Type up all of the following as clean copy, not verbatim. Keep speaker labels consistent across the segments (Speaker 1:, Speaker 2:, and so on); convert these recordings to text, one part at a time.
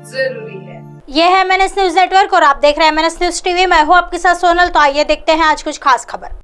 Speaker 1: जरूरी है।
Speaker 2: यह है MNS न्यूज नेटवर्क और आप देख रहे हैं MNS न्यूज टीवी। मैं हूं आपके साथ सोनल। तो आइए देखते हैं आज कुछ खास खबर।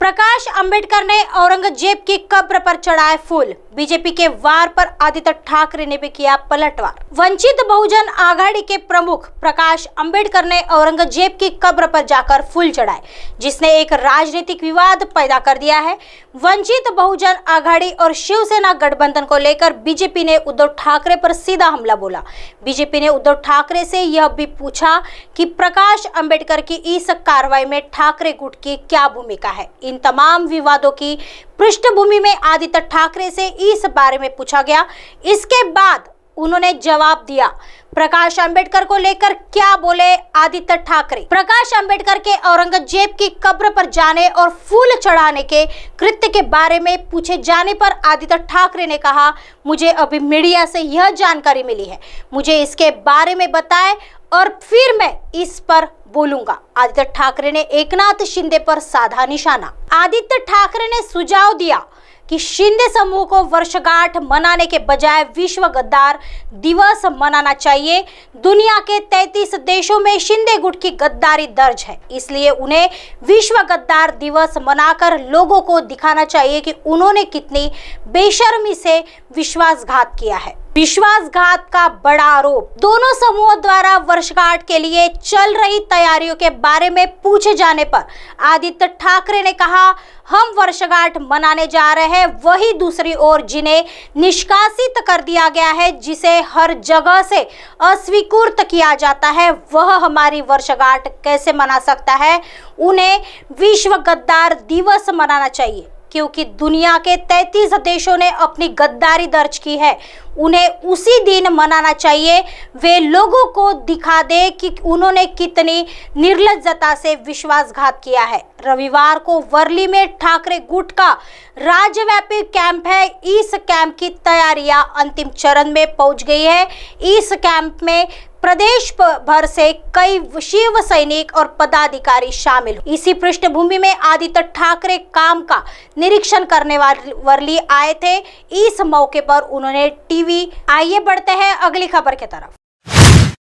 Speaker 2: प्रकाश अंबेडकर ने औरंगजेब की कब्र पर चढ़ाए फूल। बीजेपी के वार पर आदित्य ठाकरे ने भी किया पलटवार। वंचित बहुजन आघाड़ी के प्रमुख प्रकाश अंबेडकर ने औरंगजेब की कब्र पर जाकर फूल चढ़ाए, जिसने एक राजनीतिक विवाद पैदा कर दिया है। वंचित बहुजन आघाड़ी और शिवसेना गठबंधन को लेकर बीजेपी ने उद्धव ठाकरे पर सीधा हमला बोला। बीजेपी ने उद्धव ठाकरे से यह भी पूछा कि प्रकाश अंबेडकर की इस कार्रवाई में ठाकरे गुट की क्या भूमिका है। इन तमाम विवादों की पृष्ठभूमि में आदित्य ठाकरे से इस बारे में पूछा गया। इसके बाद उन्होंने जवाब दिया। प्रकाश अंबेडकर को लेकर क्या बोले आदित्य ठाकरे। प्रकाश अंबेडकर के औरंगजेब की कब्र पर जाने और फूल चढ़ाने के कृत्य के बारे में पूछे जाने पर आदित्य ठाकरे ने कहा, मुझे अभी मीडिया से यह जानकारी मिली है, मुझे इसके बारे में बताएं और फिर मैं इस पर बोलूंगा। आदित्य ठाकरे ने एकनाथ शिंदे पर साधा निशाना। आदित्य ठाकरे ने सुझाव दिया कि शिंदे समूह को वर्षगांठ मनाने के बजाय विश्व गद्दार दिवस मनाना चाहिए। दुनिया के 33 देशों में शिंदे गुट की गद्दारी दर्ज है, इसलिए उन्हें विश्व गद्दार दिवस मनाकर लोगों को दिखाना चाहिए कि उन्होंने कितनी बेशर्मी से विश्वासघात किया है। विश्वासघात का बड़ा आरोप। दोनों समूहों द्वारा वर्षगांठ के लिए चल रही तैयारियों के बारे में पूछे जाने पर आदित्य ठाकरे ने कहा, हम वर्षगांठ मनाने जा रहे हैं, वही दूसरी ओर जिन्हें निष्कासित कर दिया गया है, जिसे हर जगह से अस्वीकृत किया जाता है, वह हमारी वर्षगांठ कैसे मना सकता है। उन्हें विश्व गद्दार दिवस मनाना चाहिए क्योंकि दुनिया के 33 देशों ने अपनी गद्दारी दर्ज की है। उन्हें उसी दिन मनाना चाहिए। वे लोगों को दिखा दे कि उन्होंने कितनी निर्लज्जता से विश्वासघात किया है। रविवार को वर्ली में ठाकरे गुट का राज्यव्यापी कैंप है। इस कैंप की तैयारियां अंतिम चरण में पहुंच गई है। इस कैंप में प्रदेश भर से कई शिव सैनिक और पदाधिकारी शामिल। इसी पृष्ठभूमि में आदित्य ठाकरे काम का निरीक्षण करने वर्ली आए थे। इस मौके पर उन्होंने टीवी। आइए बढ़ते हैं अगली खबर की तरफ।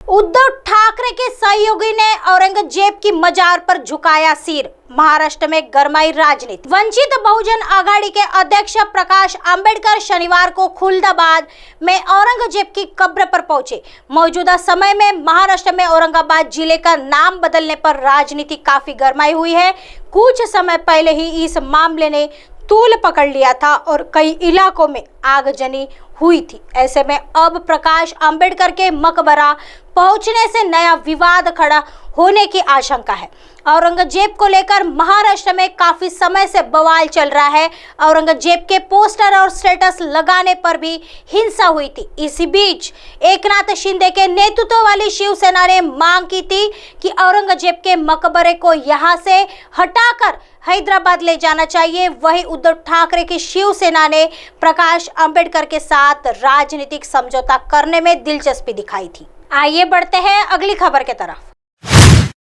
Speaker 2: उद्धव ठाकरे के सहयोगी ने औरंगजेब की मजार पर झुकाया सिर। महाराष्ट्र में गरमाई राजनीति। वंचित बहुजन आघाड़ी के अध्यक्ष प्रकाश अंबेडकर शनिवार को खुलदाबाद में औरंगजेब की कब्र पर पहुंचे। मौजूदा समय में महाराष्ट्र में औरंगाबाद जिले का नाम बदलने पर राजनीति काफी गरमाई हुई है। कुछ समय पहले ही इस मामले ने तूल पकड़ लिया था और कई इलाकों में आगजनी हुई थी। ऐसे में अब प्रकाश अंबेडकर के मकबरा पहुंचने से नया विवाद खड़ा होने की आशंका है। औरंगजेब को लेकर महाराष्ट्र में काफी समय से बवाल चल रहा है। औरंगजेब के पोस्टर और स्टेटस लगाने पर भी हिंसा हुई थी। इसी बीच एकनाथ शिंदे के नेतृत्व वाली शिवसेना ने मांग की थी कि औरंगजेब के मकबरे को यहां से हटाकर हैदराबाद ले जाना चाहिए। वहीं उद्धव ठाकरे की शिवसेना ने प्रकाश अंबेडकर के साथ राजनीतिक समझौता करने में दिलचस्पी दिखाई थी। आइए बढ़ते हैं अगली खबर की तरफ।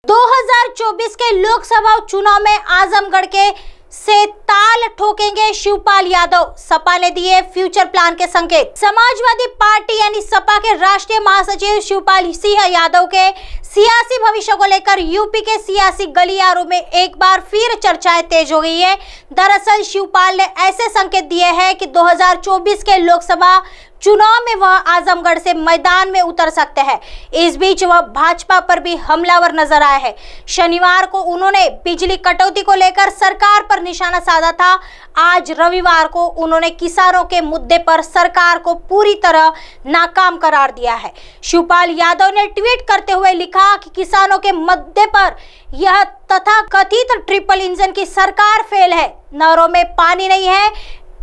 Speaker 2: 2024 के लोकसभा चुनाव में आजमगढ़ के से ताल ठोकेंगे शिवपाल यादव। सपा ने दिए फ्यूचर प्लान के संकेत। समाजवादी पार्टी यानी सपा के राष्ट्रीय महासचिव शिवपाल सिंह यादव के सियासी भविष्य को लेकर यूपी के सियासी गलियारों में एक बार फिर चर्चाएं तेज हो गई है। दरअसल शिवपाल ने ऐसे संकेत दिए हैं कि 2024 के लोकसभा चुनाव में वह आजमगढ़ से मैदान में उतर सकते हैं। इस बीच वह भाजपा पर भी हमलावर नजर आए हैं। शनिवार को उन्होंने बिजली कटौती को लेकर सरकार पर निशाना साधा था। आज रविवार को उन्होंने किसानों के मुद्दे पर सरकार को पूरी तरह नाकाम करार दिया है। शिवपाल यादव ने ट्वीट करते हुए लिखा कि किसानों के मुद्दे पर यह तथाकथित ट्रिपल इंजन की सरकार फेल है। नहरों में पानी नहीं है,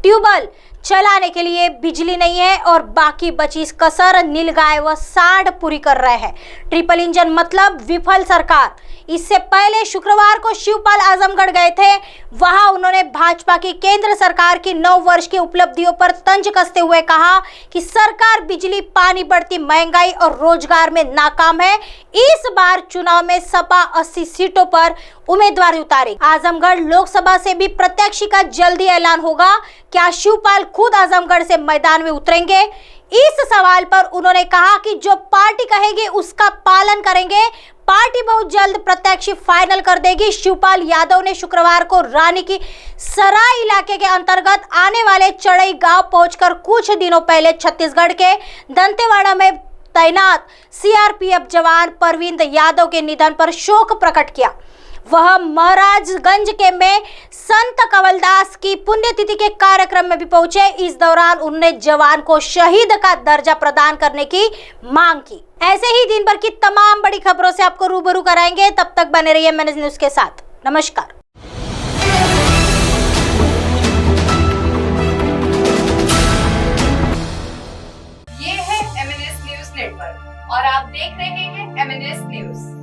Speaker 2: ट्यूबवेल चलाने के लिए बिजली नहीं है और बाकी बची कसर नीलगाय व सांड पूरी कर रहे हैं। ट्रिपल इंजन मतलब विफल सरकार। इससे पहले शुक्रवार को शिवपाल आजमगढ़ गए थे। वहां उन्होंने भाजपा की केंद्र सरकार की 9 वर्ष की उपलब्धियों पर तंज कसते हुए कहा कि सरकार बिजली, पानी, बढ़ती महंगाई और रोजगार में नाकाम है। इस बार चुनाव में सपा 80 सीटों पर उम्मीदवार उतारेगी। आजमगढ़ लोकसभा से भी प्रत्याशी का जल्दी ऐलान होगा। क्या शिवपाल खुद आजमगढ़ से मैदान में उतरेंगे? इस सवाल पर उन्होंने कहा कि जो पार्टी कहेगी उसका पालन करेंगे, पार्टी बहुत जल्द प्रत्याशी फाइनल कर देगी। शिवपाल यादव ने शुक्रवार को रानी की सराय इलाके के अंतर्गत आने वाले चढ़ई गांव पहुंचकर कुछ दिनों पहले छत्तीसगढ़ के दंतेवाड़ा में तैनात सीआरपीएफ जवान परविंद यादव के निधन पर शोक प्रकट किया। वह महाराजगंज के में संत कवलदास की पुण्यतिथि के कार्यक्रम में भी पहुंचे। इस दौरान उन्होंने जवान को शहीद का दर्जा प्रदान करने की मांग की। ऐसे ही दिन भर की तमाम बड़ी खबरों से आपको रूबरू कराएंगे। तब तक बने रहिए MNS न्यूज के साथ। नमस्कार।
Speaker 1: ये है MNS न्यूज नेटवर्क और आप देख रहे हैं MNS न्यूज।